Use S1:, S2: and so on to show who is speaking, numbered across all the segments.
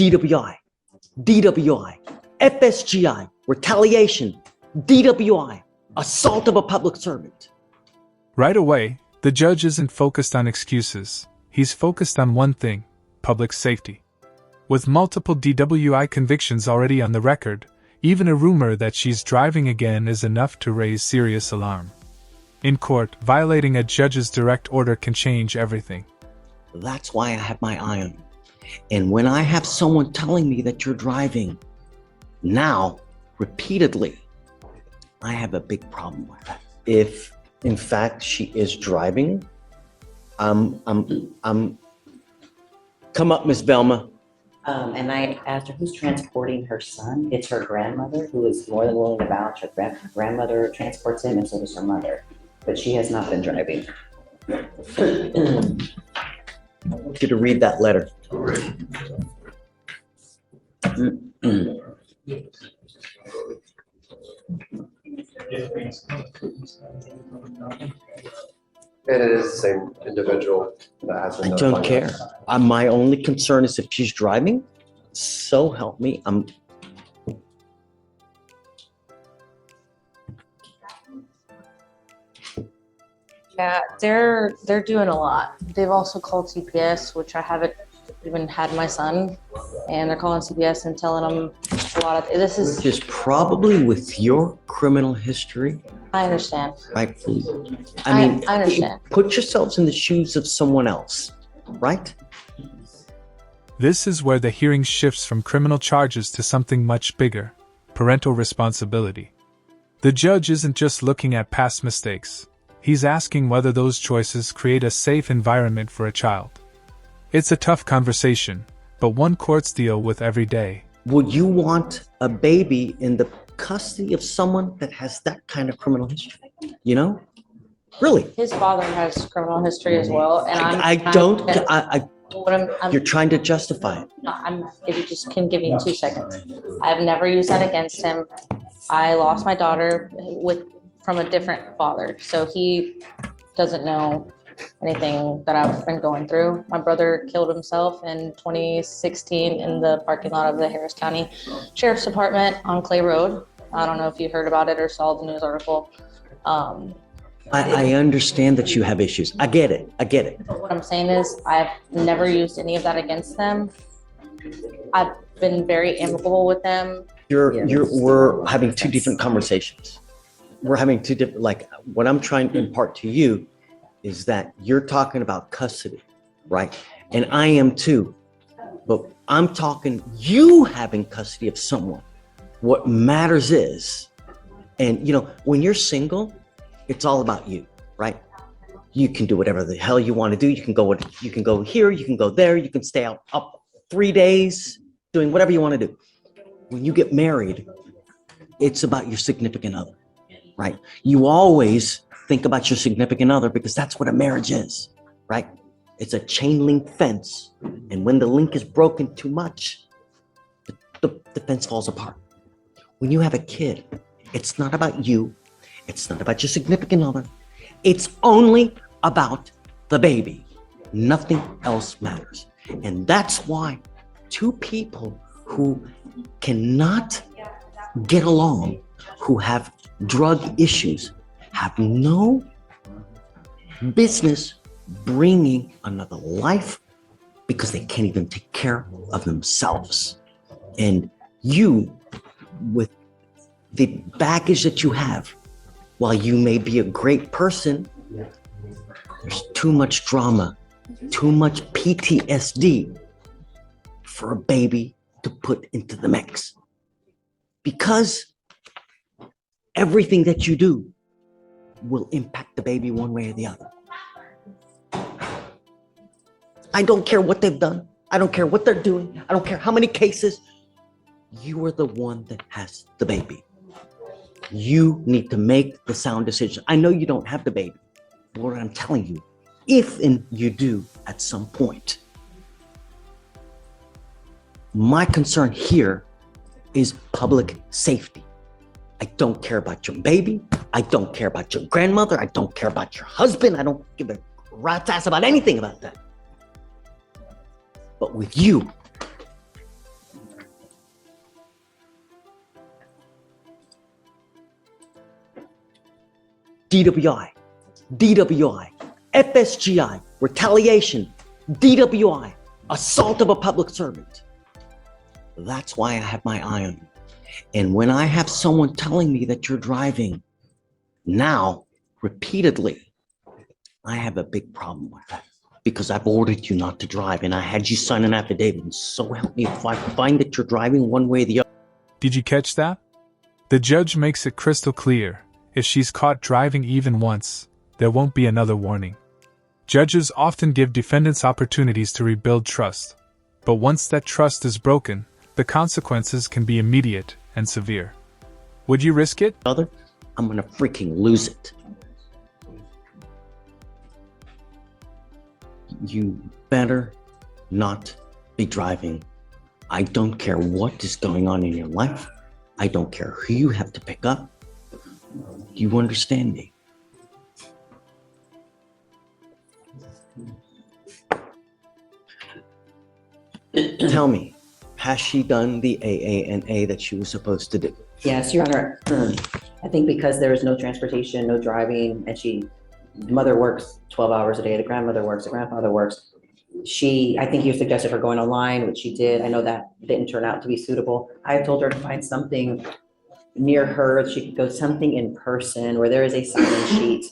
S1: DWI, DWI, FSGI, retaliation, DWI, assault of a public servant.
S2: Right away, the judge isn't focused on excuses. He's focused on one thing: public safety. With multiple DWI convictions already on the record, even a rumor that she's driving again is enough to raise serious alarm. In court, violating a judge's direct order can change everything.
S1: That's why I have my eye on you. And when I have someone telling me that you're driving now, repeatedly, I have a big problem with that. If, in fact, she is driving, come up, Miss Velma.
S3: And I asked her who's transporting her son. It's her grandmother, who is more than willing to vouch. Her grandmother transports him, and so does her mother. But she has not been driving.
S1: I want you to read that letter.
S4: And it is the same individual that has been.
S1: I don't care. My only concern is if she's driving. So help me.
S5: Yeah, they're doing a lot. They've also called CPS, which I haven't even had my son, and they're calling CPS and telling them a lot of this is.
S1: Which is probably with your criminal history.
S5: I understand.
S1: Rightfully. I mean,
S5: I understand.
S1: Put yourselves in the shoes of someone else, right?
S2: This is where the hearing shifts from criminal charges to something much bigger: parental responsibility. The judge isn't just looking at past mistakes. He's asking whether those choices create a safe environment for a child. It's a tough conversation, but one courts deal with every day.
S1: Would you want a baby in the custody of someone that has that kind of criminal history? You know? Really?
S5: His father has criminal history as well, and
S1: you're trying to justify it.
S5: If you just can give me 2 seconds. I've never used that against him. I lost my daughter from a different father, so he doesn't know anything that I've been going through. My brother killed himself in 2016 in the parking lot of the Harris County Sheriff's Department on Clay Road. I don't know if you heard about it or saw the news article.
S1: I understand that you have issues. I get it.
S5: But what I'm saying is I've never used any of that against them. I've been very amicable with them.
S1: We're having two different conversations. We're having two different, what I'm trying to impart to you is that you're talking about custody, right? And I am too, but I'm talking you having custody of someone. What matters is, and when you're single, it's all about you, right? You can do whatever the hell you want to do. You can go here, you can go there, you can stay up 3 days doing whatever you want to do. When you get married, it's about your significant other, right? You always think about your significant other because that's what a marriage is, right? It's a chain link fence. And when the link is broken too much, the fence falls apart. When you have a kid, it's not about you. It's not about your significant other. It's only about the baby. Nothing else matters. And that's why two people who cannot get along, who have drug issues, have no business bringing another life because they can't even take care of themselves. And you, with the baggage that you have, while you may be a great person, there's too much drama, too much PTSD for a baby to put into the mix. Because everything that you do will impact the baby one way or the other. I don't care what they've done. I don't care what they're doing. I don't care how many cases. You are the one that has the baby. You need to make the sound decision. I know you don't have the baby, but what I'm telling you, if and you do at some point, my concern here is public safety. I don't care about your baby. I don't care about your grandmother. I don't care about your husband. I don't give a rat's ass about anything about that. But with you, DWI, DWI, FSGI, retaliation, DWI, assault of a public servant. That's why I have my eye on you. And when I have someone telling me that you're driving now, repeatedly, I have a big problem with that because I've ordered you not to drive and I had you sign an affidavit. And so help me, if I find that you're driving one way or the other.
S2: Did you catch that? The judge makes it crystal clear. If she's caught driving even once, there won't be another warning. Judges often give defendants opportunities to rebuild trust. But once that trust is broken, the consequences can be immediate and severe. Would you risk it?
S1: I'm gonna freaking lose it. You better not be driving. I don't care what is going on in your life. I don't care who you have to pick up. Do you understand me? Tell me, has she done the AANA that she was supposed to do?
S3: Yes, Your Honor. I think because there is no transportation, no driving, and the mother works 12 hours a day, the grandmother works, the grandfather works. I think you suggested her going online, which she did. I know that didn't turn out to be suitable. I told her to find something near her. She could go something in person where there is a sign-in sheet.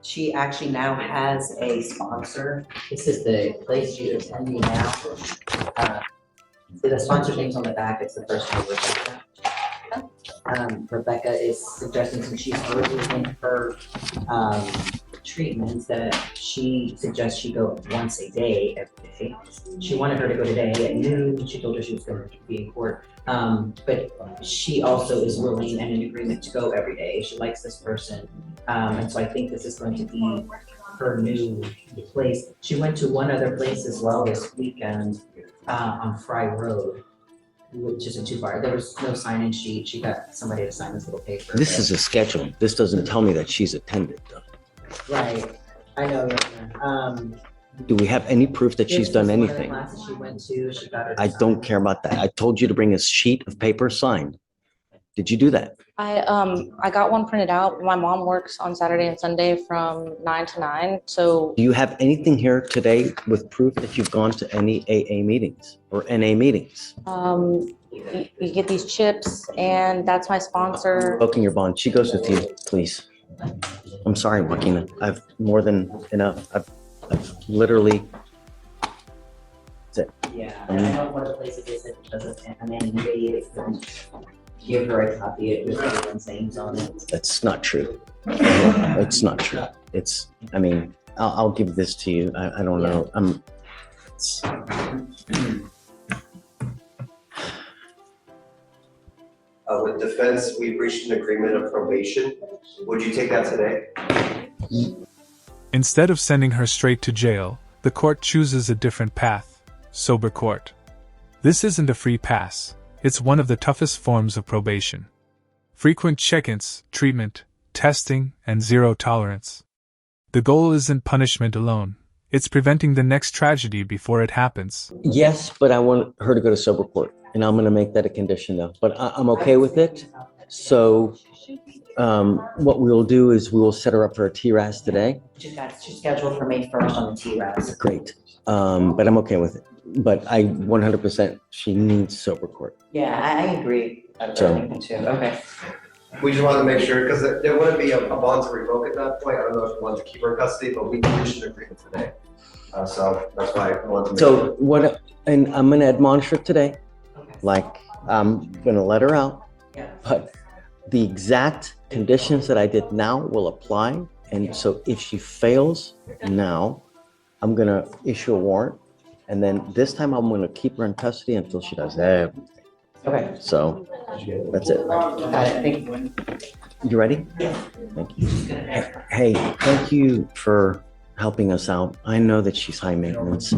S3: She actually now has a sponsor. This is the place she is attending now. The sponsor name's on the back. It's the first name, Rebecca. Rebecca is suggesting, since she's early in her treatments, that she suggests she go once a day, every day. She wanted her to go today at noon. She told her she was going to be in court. But she also is willing and in agreement to go every day. She likes this person. And so I think this is going to be her new place. She went to one other place as well this weekend on Fry Road, which isn't too far. There was no sign-in sheet. She got somebody to sign this little paper.
S1: This is a schedule. This doesn't tell me that she's attended, though.
S3: Right. I know.
S1: Do we have any proof that she's done anything?
S3: Classes she went to, she got her to
S1: I don't
S3: sign.
S1: care about that. I told you to bring a sheet of paper signed. Did you do that?
S5: I got one printed out. My mom works on Saturday and Sunday from 9 to 9. So
S1: Do you have anything here today with proof that you've gone to any AA meetings or NA meetings?
S5: you get these chips, and that's my sponsor.
S1: Revoking your bond. She goes with you, please. I'm sorry, Joaquina. I've more than enough. I've literally. That's it.
S3: Yeah, and I know one of the places they said it doesn't, and then they give her a copy, it with everyone's names on it.
S1: That's not true. It's not true. I mean, I'll give this to you. I don't know.
S4: With defense, we've reached an agreement of probation. Would you take that today?
S2: Instead of sending her straight to jail, the court chooses a different path: sober court. This isn't a free pass. It's one of the toughest forms of probation. Frequent check-ins, treatment, testing, and zero tolerance. The goal isn't punishment alone. It's preventing the next tragedy before it happens.
S1: Yes, but I want her to go to sober court, and I'm going to make that a condition, though. But I'm okay with it. So what we'll do is we will set her up for a TRAS today.
S3: She's scheduled for May 1st on the TRAS.
S1: Great. But I'm okay with it. But I 100%, she needs sober court.
S3: Yeah, I agree. I
S1: So-
S3: think too. Okay.
S4: We just want to make sure, because there wouldn't be a bond to revoke at that point. I don't know if we want to keep her in custody, but we reached an agreement today. So that's why I want to make
S1: So
S4: sure.
S1: and I'm going to admonish her today.
S3: Okay.
S1: Like, I'm going to let her out.
S3: Yeah.
S1: But the exact conditions that I did now will apply. And so if she fails now, I'm going to issue a warrant. And then this time I'm going to keep her in custody until she does everything.
S3: Okay.
S1: So that's it.
S3: Got it. Thank you.
S1: You ready? Thank you. Hey, thank you for helping us out. I know that she's high maintenance.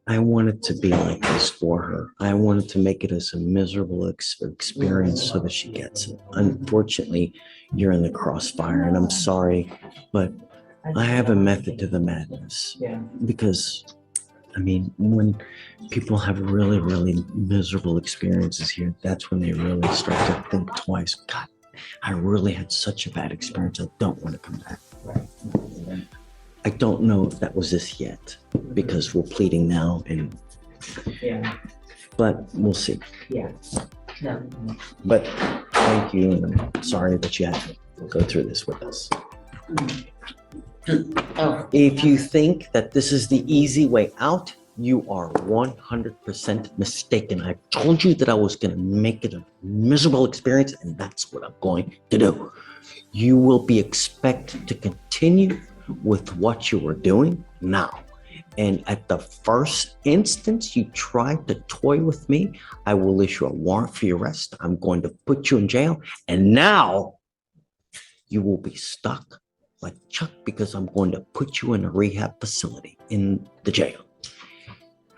S1: I wanted to be like this for her. I wanted to make it as a miserable experience so that she gets it. Unfortunately, you're in the crossfire, and I'm sorry, but I have a method to the madness
S3: Yeah.
S1: because I mean, when people have really, really miserable experiences here, that's when they really start to think twice. God, I really had such a bad experience. I don't want to come back. I don't know if that was this yet because we're pleading now,
S3: Yeah,
S1: but we'll see.
S3: yeah. No,
S1: But thank you, and I'm sorry that you had to go through this with us.
S3: oh,
S1: If you think that this is the easy way out, you are 100% mistaken. I told you that I was going to make it a miserable experience, and that's what I'm going to do. You will be expected to continue with what you were doing now. And at the first instance you try to toy with me, I will issue a warrant for your arrest. I'm going to put you in jail. And now you will be stuck like Chuck because I'm going to put you in a rehab facility in the jail.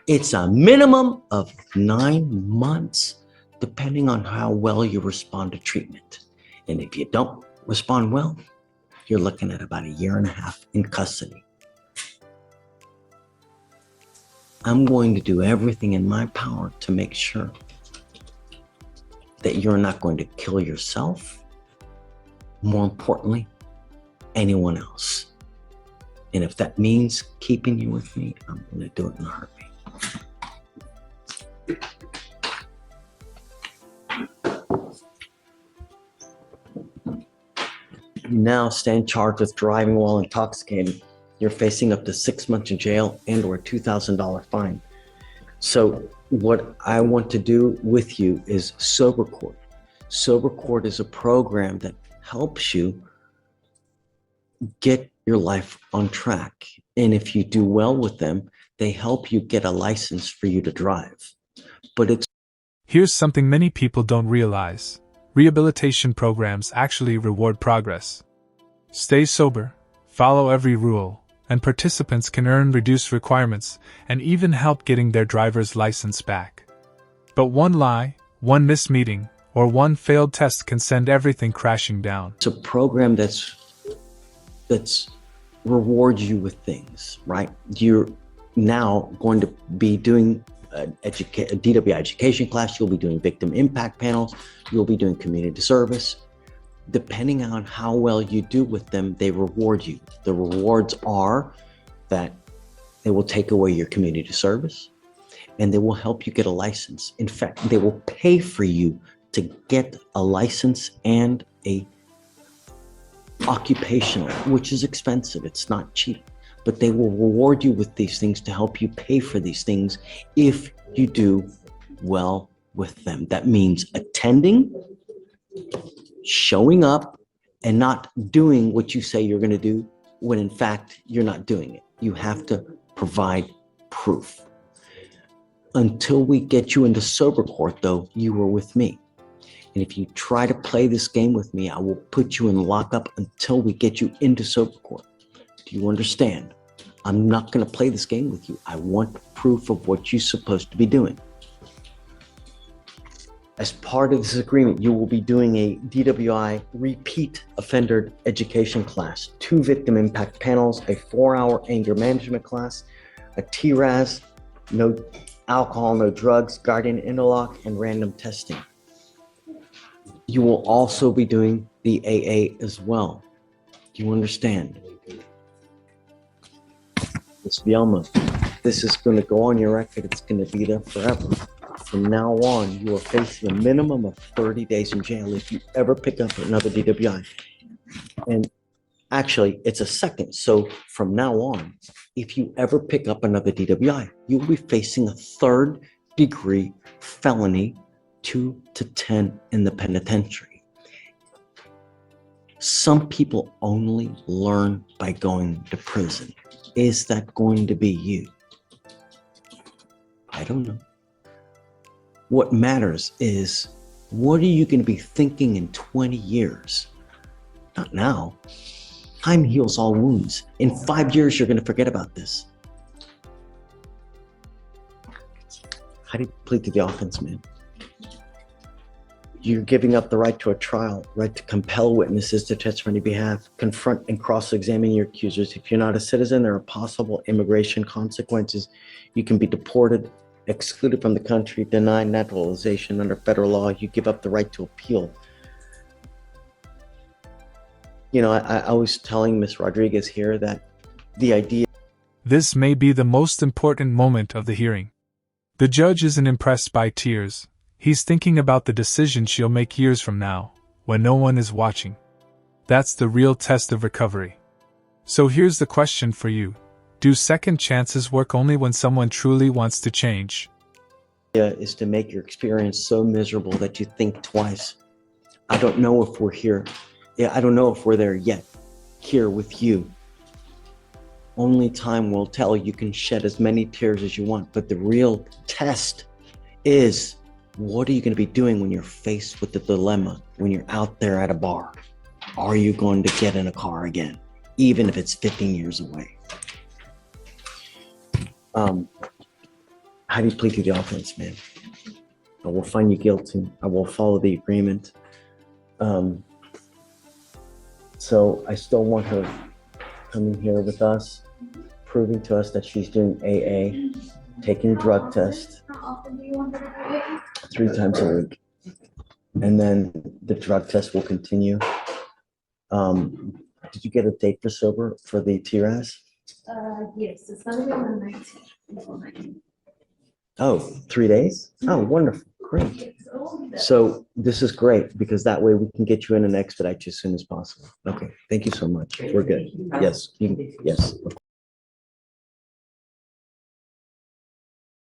S1: It's a minimum of 9 months, depending on how well you respond to treatment. And if you don't respond well, you're looking at about 1.5 years in custody. I'm going to do everything in my power to make sure that you're not going to kill yourself. More importantly, anyone else. And if that means keeping you with me, I'm going to do it in a heartbeat. You now stand charged with driving while intoxicated. You're facing up to 6 months in jail and or a $2,000 fine. So what I want to do with you is Sober Court. Sober Court is a program that helps you get your life on track. And if you do well with them, they help you get a license for you to drive. But it's
S2: Here's something many people don't realize. Rehabilitation programs actually reward progress. Stay sober, follow every rule, and participants can earn reduced requirements and even help getting their driver's license back. But one lie, one missed meeting, or one failed test can send everything crashing down.
S1: a program that's rewards you with things, right? You're now going to be doing a DWI education class. You'll be doing victim impact panels. You'll be doing community service. Depending on how well you do with them, they reward you. The rewards are that they will take away your community service and they will help you get a license. In fact, they will pay for you to get a license and a occupational, which is expensive. It's not cheap, but they will reward you with these things to help you pay for these things if you do well with them. That means attending, showing up, and not doing what you say you're going to do when in fact you're not doing it. You have to provide proof. Until we get you into Sober Court, though, you were with me. And if you try to play this game with me, I will put you in lockup until we get you into Sober Court. Do you understand? I'm not going to play this game with you. I want proof of what you're supposed to be doing. As part of this agreement, you will be doing a DWI repeat offender education class, 2 victim impact panels, a 4-hour anger management class, a TRAS, no alcohol, no drugs, guardian interlock, and random testing. You will also be doing the AA as well. Do you understand? Ms. Bielma, this is going to go on your record. It's going to be there forever. From now on, you are facing a minimum of 30 days in jail if you ever pick up another DWI. And actually, it's a second. So from now on, if you ever pick up another DWI, you will be facing a 3rd-degree felony, 2 to 10 in the penitentiary. Some people only learn by going to prison. Is that going to be you? I don't know. What matters is, what are you going to be thinking in 20 years? Not now. Time heals all wounds. In 5 years, you're going to forget about this. How do you plead to the offense, man? You're giving up the right to a trial, right to compel witnesses to testify on your behalf, confront and cross-examine your accusers. If you're not a citizen, there are possible immigration consequences. You can be deported, excluded from the country, denied naturalization under federal law. You give up the right to appeal. You know, I was telling Ms. Rodriguez here that the idea.
S2: This may be the most important moment of the hearing. The judge isn't impressed by tears. He's thinking about the decision she'll make years from now, when no one is watching. That's the real test of recovery. So here's the question for you. Do second chances work only when someone truly wants to change?
S1: Is to make your experience so miserable that you think twice. I don't know if we're here. Yeah, I don't know if we're there yet, here with you. Only time will tell. You can shed as many tears as you want, but the real test is, what are you going to be doing when you're faced with the dilemma, when you're out there at a bar? Are you going to get in a car again, even if it's 15 years away? How do you plead to the offense, man? I will find you guilty. I will follow the agreement. So I still want her coming here with us, proving to us that she's doing AA, taking drug tests.
S6: How often do you want her to do it?
S1: 3 times a week. And then the drug test will continue. Did you get a date for sober for the TRAS?
S6: Yes, it's gonna be on the 19th.
S1: Oh, 3 days? Oh, wonderful. Great. So this is great because that way we can get you in and expedite you as soon as possible. Okay. Thank you so much. We're good. Yes. Yes. Of course.